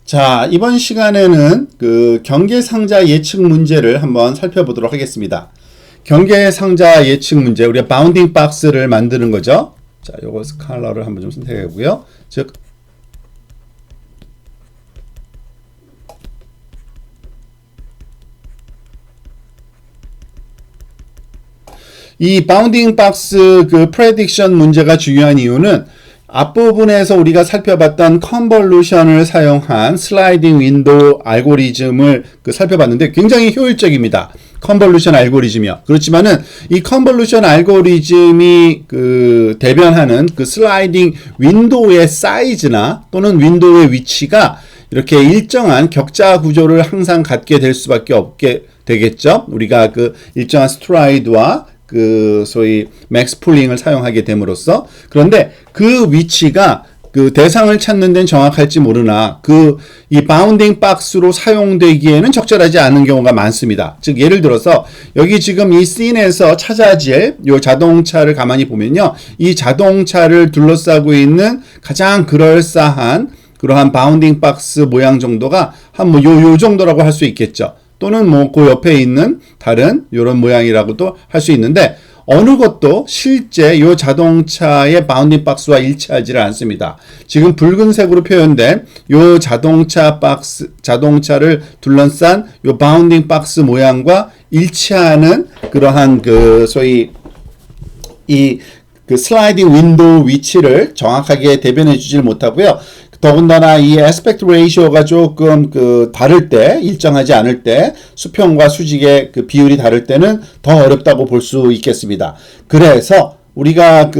자, 이번 시간에는 그 경계상자 예측 문제를 한번 살펴보도록 하겠습니다. 경계상자 예측 문제, 우리가 바운딩 박스를 만드는 거죠. 자, 요거 컬러를 한번 좀 선택해 보고요. 즉, 이 바운딩 박스 그 프레딕션 문제가 중요한 이유는 앞부분에서 우리가 살펴봤던 컨볼루션을 사용한 슬라이딩 윈도우 알고리즘을 살펴봤는데 굉장히 효율적입니다. 컨볼루션 알고리즘이요. 그렇지만은 이 컨볼루션 알고리즘이 대변하는 슬라이딩 윈도우의 사이즈나 또는 윈도우의 위치가 이렇게 일정한 격자 구조를 항상 갖게 될 수밖에 없게 되겠죠. 우리가 일정한 스트라이드와 소위 맥스 풀링을 사용하게 됨으로써. 그런데 그 위치가 대상을 찾는 데는 정확할지 모르나 이 바운딩 박스로 사용되기에는 적절하지 않은 경우가 많습니다. 즉 예를 들어서 여기 지금 이 씬에서 찾아질 요 자동차를 가만히 보면요, 이 자동차를 둘러싸고 있는 가장 그럴싸한 그러한 바운딩 박스 모양 정도가 한 요 정도라고 할 수 있겠죠. 또는 그 옆에 있는 다른 이런 모양이라고도 할 수 있는데, 어느 것도 실제 이 자동차의 바운딩 박스와 일치하지를 않습니다. 지금 붉은색으로 표현된 이 자동차를 둘러싼 이 바운딩 박스 모양과 일치하는 그러한 소위 슬라이딩 윈도우 위치를 정확하게 대변해 주질 못하고요. 더군다나 이 애스펙트 레이시오가 조금 다를 때, 일정하지 않을 때, 수평과 수직의 비율이 다를 때는 더 어렵다고 볼 수 있겠습니다. 그래서 우리가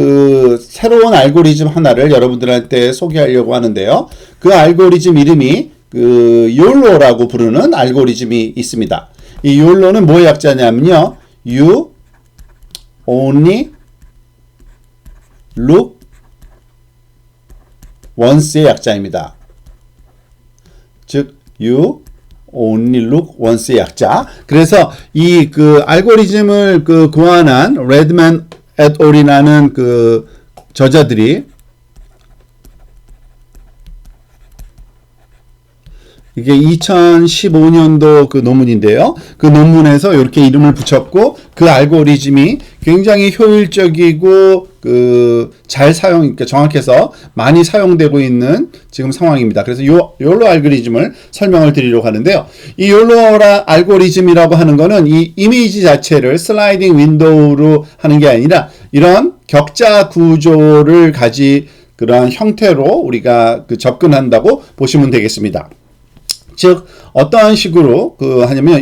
새로운 알고리즘 하나를 여러분들한테 소개하려고 하는데요. 그 알고리즘 이름이 YOLO라고 부르는 알고리즘이 있습니다. 이 YOLO는 뭐의 약자냐면요, You Only Look once의 약자입니다. 즉, you only look once의 약자. 그래서 이 알고리즘을 고안한 레드만 et al이라는 저자들이 이게 2015년도 논문인데요. 그 논문에서 이렇게 이름을 붙였고, 그 알고리즘이 굉장히 효율적이고 잘 그러니까 정확해서 많이 사용되고 있는 지금 상황입니다. 그래서 YOLO 알고리즘을 설명을 드리려고 하는데요. 이 YOLO 알고리즘이라고 하는 거는 이 이미지 자체를 슬라이딩 윈도우로 하는 게 아니라 이런 격자 구조를 가진 그러한 형태로 우리가 접근한다고 보시면 되겠습니다. 즉 어떠한 식으로 하냐면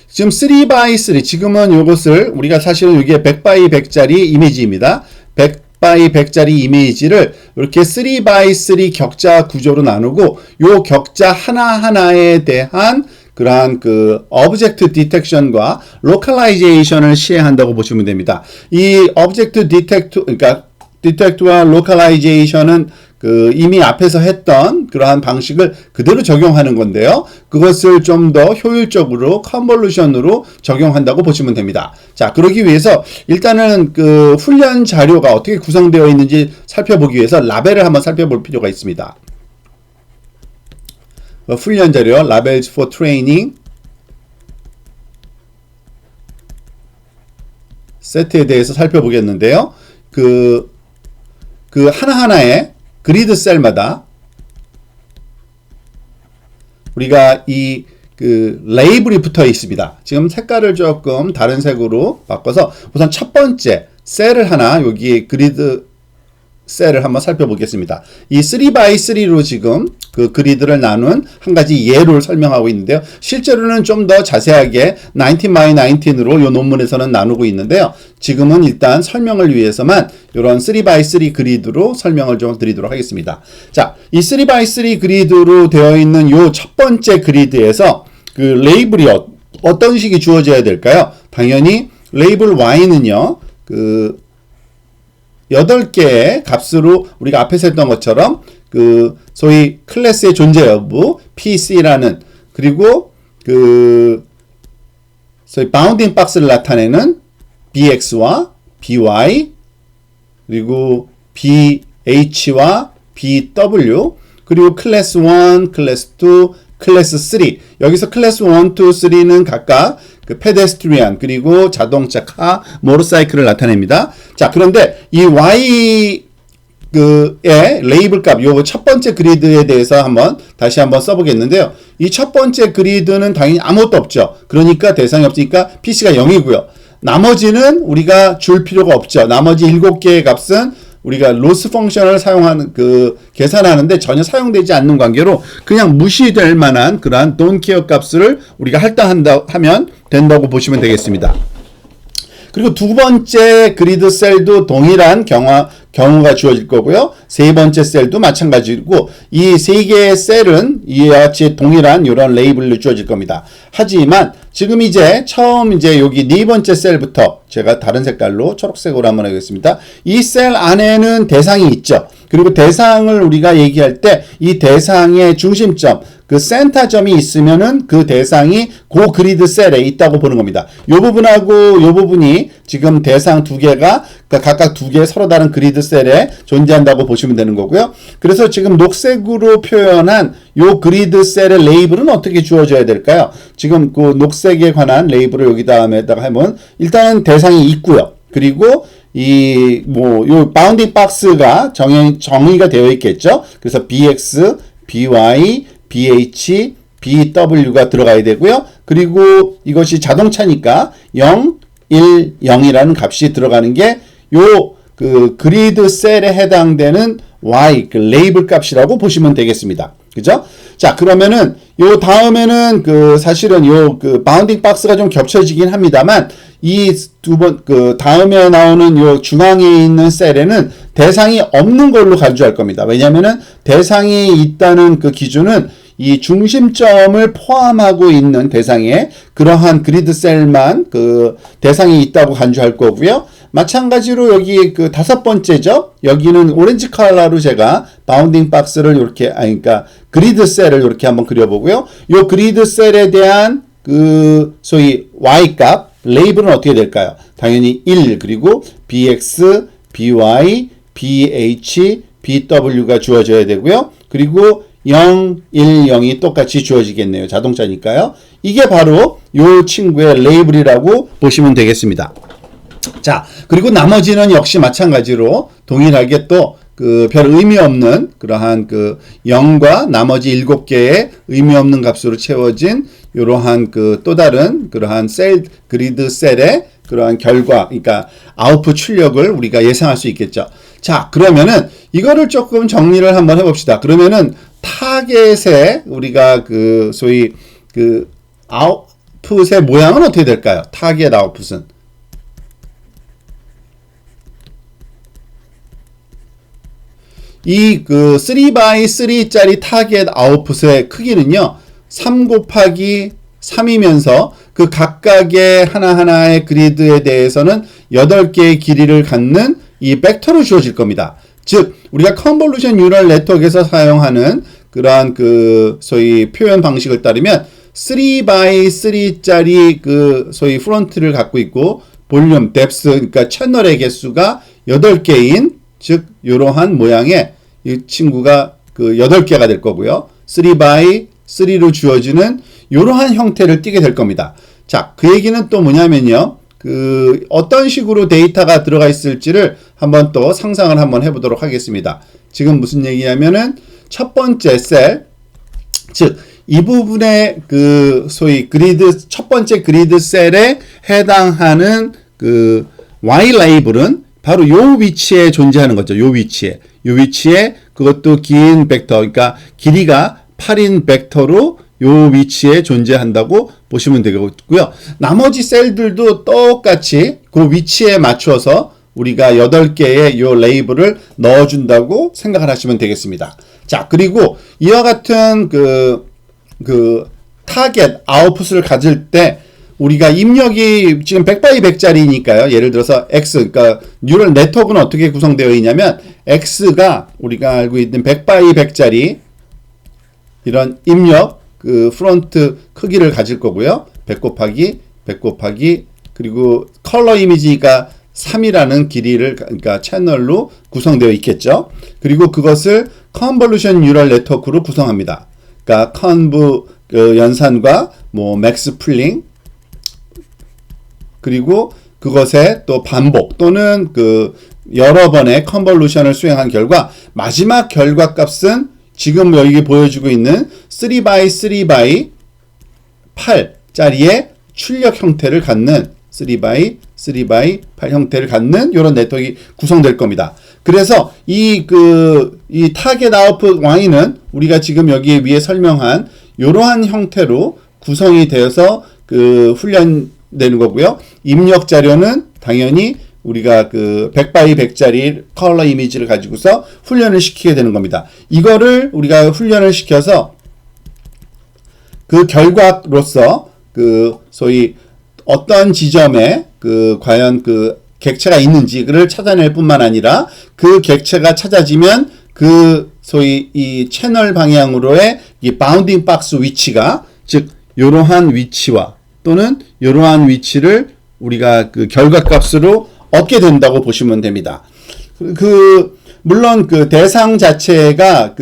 지금 3x3, 지금은 요것을 우리가 사실은 이게 100x100짜리 이미지입니다. 100x100짜리 이미지를 이렇게 3x3 격자 구조로 나누고 요 격자 하나하나에 대한 그러한 오브젝트 디텍션과 로컬라이제이션을 시행한다고 보시면 됩니다. 이 오브젝트 그러니까 디텍트와 로컬라이제이션은 이미 앞에서 했던 그러한 방식을 그대로 적용하는 건데요. 그것을 좀 더 효율적으로 컨볼루션으로 적용한다고 보시면 됩니다. 자, 그러기 위해서 일단은 훈련 자료가 어떻게 구성되어 있는지 살펴보기 위해서 라벨을 한번 살펴볼 필요가 있습니다. 훈련 자료, Labels for Training 세트에 대해서 살펴보겠는데요. 하나하나의 그리드 셀마다 우리가 이 레이블이 붙어 있습니다. 지금 색깔을 조금 다른 색으로 바꿔서 우선 첫 번째 셀을 하나, 여기 그리드 셀을 한번 살펴보겠습니다. 이 3x3로 지금 그리드를 나눈 한 가지 예를 설명하고 있는데요. 실제로는 좀 더 자세하게 19x19으로 이 논문에서는 나누고 있는데요. 지금은 일단 설명을 위해서만 이런 3x3 그리드로 설명을 좀 드리도록 하겠습니다. 자, 이 3x3 그리드로 되어 있는 이 첫 번째 그리드에서 레이블이 어떤 식이 주어져야 될까요? 당연히 레이블 Y는요, 8개의 값으로 우리가 앞에서 했던 것처럼 소위 클래스의 존재 여부, PC라는, 그리고 소위 바운딩 박스를 나타내는 BX와 BY, 그리고 BH와 BW, 그리고 클래스 1, 클래스 2, 클래스 3. 여기서 클래스 1, 2, 3는 각각 그 페데스트리안 그리고 자동차, 카, 모터사이클을 나타냅니다. 자, 그런데 이 Y 의 레이블 값, 요 첫 번째 그리드에 대해서 다시 한번 써보겠는데요. 이 첫 번째 그리드는 당연히 아무것도 없죠. 그러니까 대상이 없으니까 PC가 0이고요. 나머지는 우리가 줄 필요가 없죠. 나머지 7개의 값은 우리가 로스 펑션을 사용하는 계산하는데 전혀 사용되지 않는 관계로 그냥 무시될 만한 그러한 don't care 값을 우리가 할당한다 하면 된다고 보시면 되겠습니다. 그리고 두 번째 그리드 셀도 동일한 경우가 주어질 거고요. 세 번째 셀도 마찬가지고 이 세 개의 셀은 이와 같이 동일한 이런 레이블로 주어질 겁니다. 하지만 지금 처음 여기 네 번째 셀부터 제가 다른 색깔로 초록색으로 한번 하겠습니다. 이 셀 안에는 대상이 있죠. 그리고 대상을 우리가 얘기할 때 이 대상의 중심점, 그 센터점이 있으면은 그 대상이 그 그리드 셀에 있다고 보는 겁니다. 요 부분하고 요 부분이 지금 대상 두 개가 각각 두 개 서로 다른 그리드 셀에 존재한다고 보시면 되는 거고요. 그래서 지금 녹색으로 표현한 요 그리드 셀의 레이블은 어떻게 주어져야 될까요? 지금 그 녹색에 관한 레이블을 여기 다음에다가 하면 일단은 대상이 있고요. 그리고 요 바운딩 박스가 정의가 되어 있겠죠. 그래서 BX, BY, BH, BW가 들어가야 되고요. 그리고 이것이 자동차니까 0, 1, 0이라는 값이 들어가는 게 요 그리드 셀에 해당되는 Y 레이블 값이라고 보시면 되겠습니다. 그죠? 자, 그러면은 요 다음에는 사실은 요 바운딩 박스가 좀 겹쳐지긴 합니다만 이 다음에 나오는 요 중앙에 있는 셀에는 대상이 없는 걸로 간주할 겁니다. 왜냐면은 대상이 있다는 그 기준은 이 중심점을 포함하고 있는 대상에 그러한 그리드 셀만 대상이 있다고 간주할 거고요. 마찬가지로 여기 다섯 번째죠. 여기는 오렌지 컬러로 제가 바운딩 박스를 그러니까 그리드 셀을 이렇게 한번 그려보고요. 요 그리드 셀에 대한 소위 Y 값, 레이블은 어떻게 될까요? 당연히 1, 그리고 BX, BY, BH, BW가 주어져야 되고요. 그리고 0, 1, 0이 똑같이 주어지겠네요. 자동차니까요. 이게 바로 요 친구의 레이블이라고 보시면 되겠습니다. 자, 그리고 나머지는 역시 마찬가지로 동일하게 또 별 의미 없는 그러한 0과 나머지 7개의 의미 없는 값으로 채워진 이러한 또 다른 그러한 그리드 셀의 그러한 결과, 그러니까 아웃풋 출력을 우리가 예상할 수 있겠죠. 자, 그러면은 이거를 조금 정리를 한번 해봅시다. 그러면은 타겟의 우리가 소위 아웃풋의 모양은 어떻게 될까요? 타겟 아웃풋은 이 3x3짜리 타겟 아웃풋의 크기는요 3 곱하기 3이면서 그 각각의 하나하나의 그리드에 대해서는 8개의 길이를 갖는 이 벡터로 주어질 겁니다. 즉 우리가 컨볼루션 뉴럴 네트워크에서 사용하는 그러한 소위 표현 방식을 따르면 3x3짜리 소위 프론트를 갖고 있고 볼륨, 뎁스, 그러니까 채널의 개수가 8개인 즉 이러한 모양의 이 친구가 8개가 될 거고요. 3x3로 주어지는 이러한 형태를 띠게 될 겁니다. 자, 그 얘기는 또 뭐냐면요. 어떤 식으로 데이터가 들어가 있을지를 한번 또 상상을 한번 해보도록 하겠습니다. 지금 무슨 얘기냐면은 첫 번째 셀, 즉 이 부분의 소위 첫 번째 그리드 셀에 해당하는 Y 레이블은 바로 요 위치에 존재하는 거죠. 요 위치에 그것도 긴 벡터, 그러니까 길이가 8인 벡터로 요 위치에 존재한다고 보시면 되겠고요. 나머지 셀들도 똑같이 그 위치에 맞춰서 우리가 8개의 요 레이블을 넣어준다고 생각을 하시면 되겠습니다. 자, 그리고 이와 같은 타겟 아웃풋을 가질 때 우리가 입력이 지금 100x100짜리니까요. 예를 들어서 X, 그러니까 뉴럴 네트워크는 어떻게 구성되어 있냐면 X가 우리가 알고 있는 100x100짜리 이런 입력 프론트 크기를 가질 거고요. 100 곱하기 100 곱하기 그리고 컬러 이미지가 3이라는 길이를 그러니까 채널로 구성되어 있겠죠. 그리고 그것을 컨볼루션 뉴럴 네트워크로 구성합니다. 그러니까 컨브 연산과 뭐 맥스 풀링 그리고 그것의 또 반복 또는 그 여러 번의 컨볼루션을 수행한 결과 마지막 결과값은 지금 여기 보여주고 있는 3x3x 8짜리의 출력 형태를 갖는 3x3x 8 형태를 갖는 이런 네트워크가 구성될 겁니다. 그래서 이 타겟 아웃풋 Y는 우리가 지금 여기 위에 설명한 이러한 형태로 구성이 되어서 훈련되는 거고요. 입력 자료는 당연히 우리가 100x100짜리 컬러 이미지를 가지고서 훈련을 시키게 되는 겁니다. 이거를 우리가 훈련을 시켜서 그 결과로서 소위 어떤 지점에 과연 객체가 있는지를 찾아낼 뿐만 아니라 그 객체가 찾아지면 소위 이 채널 방향으로의 이 바운딩 박스 위치가 즉 이러한 위치와 또는 이러한 위치를 우리가 결과값으로 얻게 된다고 보시면 됩니다. 물론 대상 자체가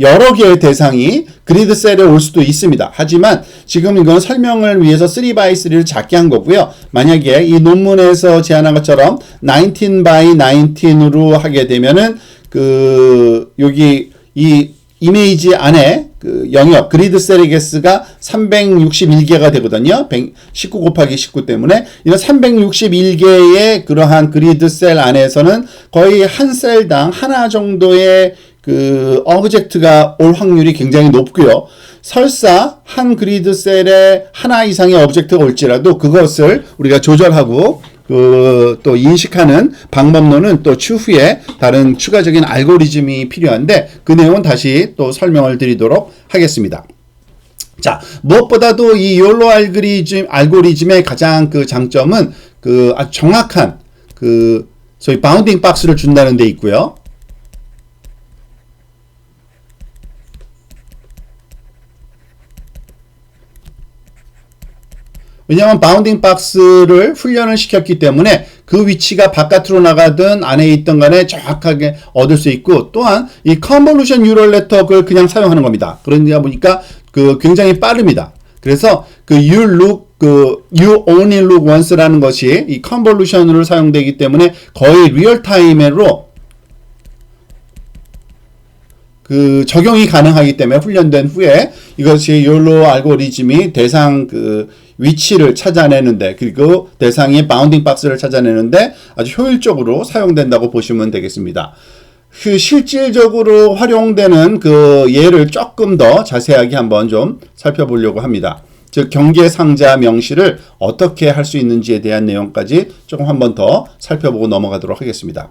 여러 개의 대상이 그리드 셀에 올 수도 있습니다. 하지만 지금 이건 설명을 위해서 3x3를 작게 한 거고요. 만약에 이 논문에서 제안한 것처럼 19x19으로 하게 되면은 여기 이 이미지 안에 영역 그리드 셀의 개수가 361개가 되거든요. 19 곱하기 19 때문에 이런 361개의 그러한 그리드 셀 안에서는 거의 한 셀당 하나 정도의 오브젝트가 올 확률이 굉장히 높고요. 설사 한 그리드 셀에 하나 이상의 오브젝트가 올지라도 그것을 우리가 조절하고 또 인식하는 방법론은 또 추후에 다른 추가적인 알고리즘이 필요한데 그 내용은 다시 또 설명을 드리도록 하겠습니다. 자, 무엇보다도 이 욜로 알고리즘의 가장 장점은 아주 정확한 소위 바운딩 박스를 준다는 데 있고요. 왜냐하면 바운딩 박스를 훈련을 시켰기 때문에 그 위치가 바깥으로 나가든 안에 있던 간에 정확하게 얻을 수 있고 또한 이 컨볼루션 뉴럴 네트워크를 그냥 사용하는 겁니다. 그러다 보니까 굉장히 빠릅니다. 그래서 you only look once라는 것이 이 컨볼루션으로 사용되기 때문에 거의 리얼타임으로 적용이 가능하기 때문에 훈련된 후에 이것이 욜로 알고리즘이 대상 위치를 찾아내는데 그리고 대상의 바운딩 박스를 찾아내는데 아주 효율적으로 사용된다고 보시면 되겠습니다. 실질적으로 활용되는 예를 조금 더 자세하게 한번 좀 살펴보려고 합니다. 즉 경계상자 명시를 어떻게 할 수 있는지에 대한 내용까지 조금 한번 더 살펴보고 넘어가도록 하겠습니다.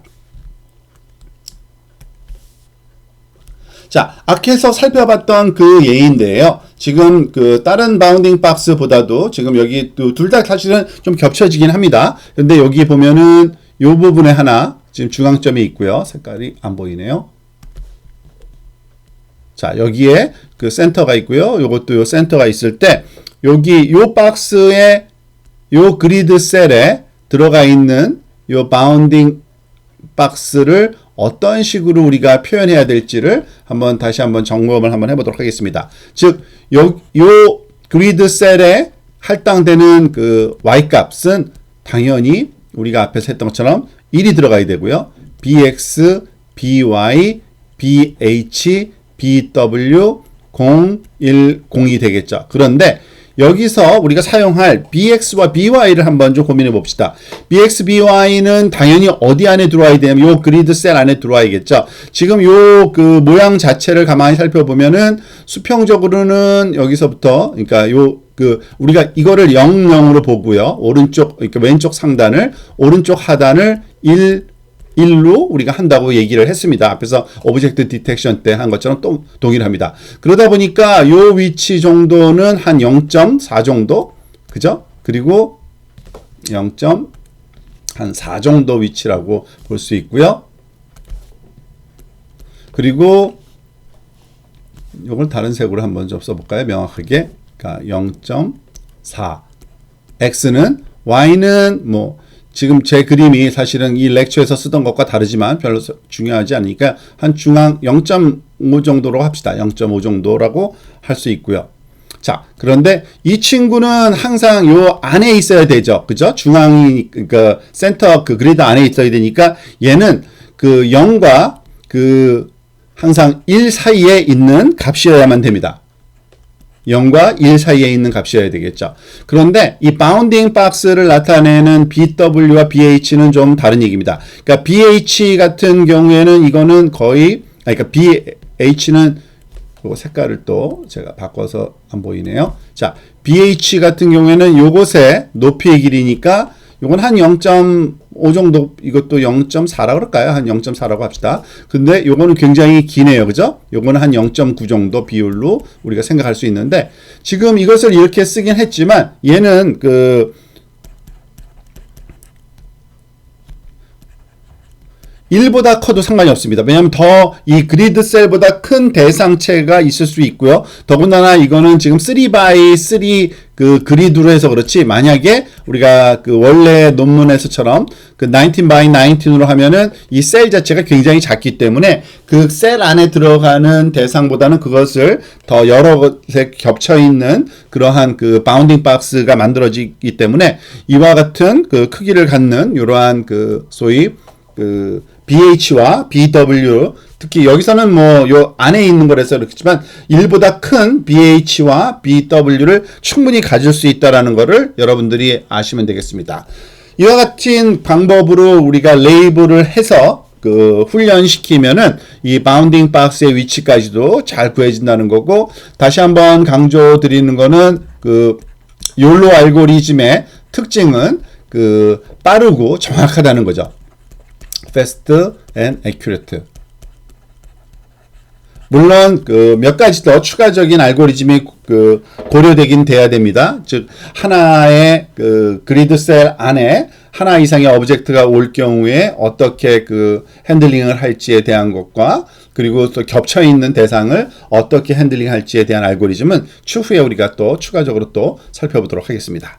자, 앞에서 살펴봤던 예인데요. 지금 다른 바운딩 박스보다도 지금 여기 둘 다 사실은 좀 겹쳐지긴 합니다. 근데 여기 보면은 요 부분에 하나 지금 중앙점이 있고요. 색깔이 안 보이네요. 자, 여기에 센터가 있고요. 요것도 요 센터가 있을 때 여기 요 박스에 요 그리드 셀에 들어가 있는 요 바운딩 박스를 어떤 식으로 우리가 표현해야 될지를 다시 한번 점검을 한번 해보도록 하겠습니다. 즉, 요 그리드 셀에 할당되는 y 값은 당연히 우리가 앞에서 했던 것처럼 1이 들어가야 되고요. bx, by, bh, bw, 0, 1, 0이 되겠죠. 그런데 여기서 우리가 사용할 bx와 by를 한번 좀 고민해 봅시다. bx, by는 당연히 어디 안에 들어와야 되냐면 요 그리드 셀 안에 들어와야겠죠. 지금 요 모양 자체를 가만히 살펴보면은 수평적으로는 여기서부터 그러니까 우리가 이거를 0, 0으로 보고요. 그러니까 왼쪽 상단을 오른쪽 하단을 1로 우리가 한다고 얘기를 했습니다. 앞에서 오브젝트 디텍션 때 한 것처럼 또 동일합니다. 그러다 보니까 요 위치 정도는 한 0.4 정도, 그죠? 그리고 0.4 정도 위치라고 볼 수 있고요. 그리고 요걸 다른 색으로 한번 좀 써볼까요? 명확하게. 그러니까 0.4. X는, Y는 지금 제 그림이 사실은 이 렉처에서 쓰던 것과 다르지만 별로 중요하지 않으니까 한 중앙 0.5 정도로 합시다. 0.5 정도라고 할 수 있고요. 자, 그런데 이 친구는 항상 요 안에 있어야 되죠. 그죠? 중앙이, 그러니까 센터 그 그리드 안에 있어야 되니까 얘는 그 0과 그 항상 1 사이에 있는 값이어야만 됩니다. 0과 1 사이에 있는 값이어야 되겠죠. 그런데 이 바운딩 박스를 나타내는 BW와 BH는 좀 다른 얘기입니다. 그러니까 BH 같은 경우에는 이거는 거의, 그러니까 BH는 요 색깔을 또 제가 바꿔서 안 보이네요. 자, BH 같은 경우에는 요것의 높이의 길이니까 요건 한 0.5 정도, 이것도 0.4라고 그럴까요? 한 0.4라고 합시다. 근데 요거는 굉장히 기네요. 그죠? 요거는 한 0.9 정도 비율로 우리가 생각할 수 있는데, 지금 이것을 이렇게 쓰긴 했지만, 얘는 1보다 커도 상관이 없습니다. 왜냐하면 더 이 그리드 셀보다 큰 대상체가 있을 수 있고요. 더군다나 이거는 지금 3x3 그 그리드로 해서 그렇지, 만약에 우리가 그 원래 논문에서처럼 그 19x19으로 하면은 이 셀 자체가 굉장히 작기 때문에 그 셀 안에 들어가는 대상보다는 그것을 더 여러 곳에 겹쳐 있는 그러한 그 바운딩 박스가 만들어지기 때문에 이와 같은 그 크기를 갖는 이러한 그 소위 그 BH와 BW, 특히 여기서는 뭐 요 안에 있는 거라서 그렇지만 1보다 큰 BH와 BW를 충분히 가질 수 있다라는 거를 여러분들이 아시면 되겠습니다. 이와 같은 방법으로 우리가 레이블을 해서 그 훈련시키면은 이 바운딩 박스의 위치까지도 잘 구해진다는 거고, 다시 한번 강조 드리는 거는 그 욜로 알고리즘의 특징은 그 빠르고 정확하다는 거죠. fast and accurate. 물론 그 몇 가지 더 추가적인 알고리즘이 그 고려되긴 돼야 됩니다. 즉 하나의 그 그리드 셀 안에 하나 이상의 오브젝트가 올 경우에 어떻게 그 핸들링을 할지에 대한 것과, 그리고 또 겹쳐 있는 대상을 어떻게 핸들링할지에 대한 알고리즘은 추후에 우리가 또 추가적으로 또 살펴보도록 하겠습니다.